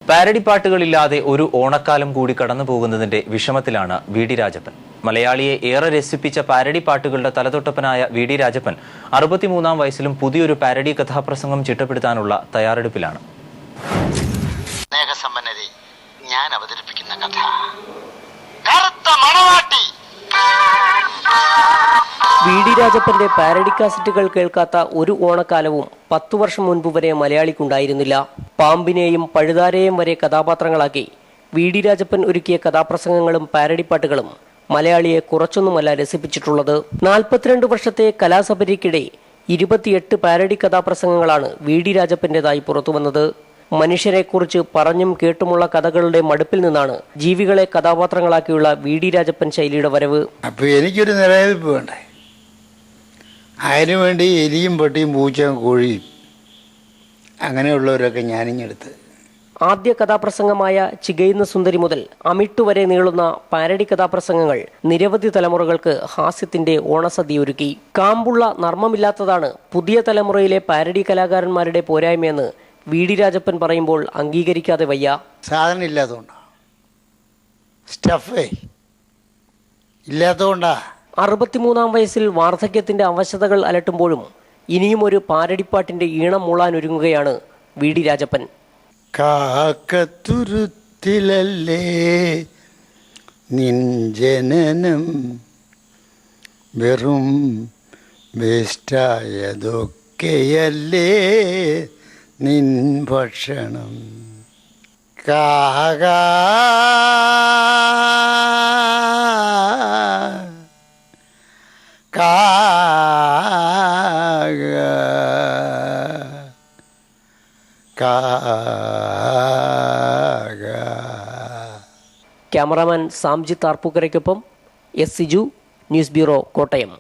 Parody പാട്ടുകളില്ലാതെ ഒരു ഓണക്കാലം കൂടി കടന്നു പോകുന്നതിന്റെ വിഷമത്തിലാണ് വി ഡി രാജപ്പൻ. മലയാളിയെ ഏറെ രസിപ്പിച്ച പാരഡി പാട്ടുകളുടെ തലതൊട്ടപ്പനായ വി ഡി രാജപ്പൻ 63-ാം വയസ്സിലും പുതിയൊരു പാരഡി കഥാപ്രസംഗം ചിട്ടപ്പെടുത്താനുള്ള തയ്യാറെടുപ്പിലാണ്. സ്നേഹസമ്പന്നരെ, ഞാൻ അവതരിപ്പിക്കുന്ന കഥ കറുത്ത മണവാട്ടി. വി ഡി രാജപ്പന്റെ പാരഡി കാസറ്റുകൾ കേൾക്കാത്ത ഒരു ഓണക്കാലവും 10 വർഷം മുൻപ് വരെ മലയാളിക്കുണ്ടായിരുന്നില്ല. പാമ്പിനെയും പഴുതാരയെയും വരെ കഥാപാത്രങ്ങളാക്കി വി ഡി രാജപ്പൻ ഒരുക്കിയ കഥാപ്രസംഗങ്ങളും പാരഡി പാട്ടുകളും മലയാളിയെ കുറച്ചൊന്നുമല്ല രസിപ്പിച്ചിട്ടുള്ളത്. 42 വർഷത്തെ കലാസപര്യക്കിടെ 28 പാരഡി കഥാപ്രസംഗങ്ങളാണ് വി ഡി രാജപ്പന്റേതായി പുറത്തുവന്നത്. മനുഷ്യരെക്കുറിച്ച് പറഞ്ഞും കേട്ടുമുള്ള കഥകളുടെ മടുപ്പിൽ നിന്നാണ് ജീവികളെ കഥാപാത്രങ്ങളാക്കിയുള്ള വി ഡി രാജപ്പൻ ശൈലിയുടെ വരവ്. അപ്പോൾ എനിക്കൊരു നിലനിൽപ്പ് വേണ്ടേ? അതിനുവേണ്ടി എലിയും പട്ടിയും പൂച്ചയും കോഴിയും അങ്ങനെയുള്ളവരൊക്കെ ഞാനിങ്ങെടുത്ത് ആദ്യ കഥാപ്രസംഗമായ ചികയുന്ന സുന്ദരി മുതൽ അമിട്ടു വരെ നീളുന്ന പാരഡി കഥാപ്രസംഗങ്ങൾ നിരവധി തലമുറകൾക്ക് ഹാസ്യത്തിന്റെ ഓണസദ്യ ഒരുക്കി. കാമ്പുള്ള നർമ്മമില്ലാത്തതാണ് പുതിയ തലമുറയിലെ പാരഡി കലാകാരന്മാരുടെ പോരായ്മയെന്ന് വി ഡി രാജപ്പൻ പറയുമ്പോൾ അംഗീകരിക്കാതെ വയ്യ. സാധനം ഇല്ലാത്തതുകൊണ്ടാ, സ്റ്റഫേ ഇല്ലാത്തതുകൊണ്ടാ. 63-ാം വയസ്സിൽ വാർദ്ധക്യത്തിന്റെ അവശതകൾ അലട്ടുമ്പോഴും ഇനിയും ഒരു പാരടിപ്പാട്ടിന്റെ ഈണം മൂളാനൊരുങ്ങുകയാണ് വി ഡി രാജപ്പൻ. കാക്കത്തുരുത്തിലല്ലേ നിൻ ജനനം, വെറും വേസ്റ്റായതൊക്കെയല്ലേ നിൻ ഭക്ഷണം. കാകാ ക്യാമറാമാൻ സാംജിത്ത് ആർപ്പൂക്കരയ്ക്കൊപ്പം S Siju, news bureau, Kottayam.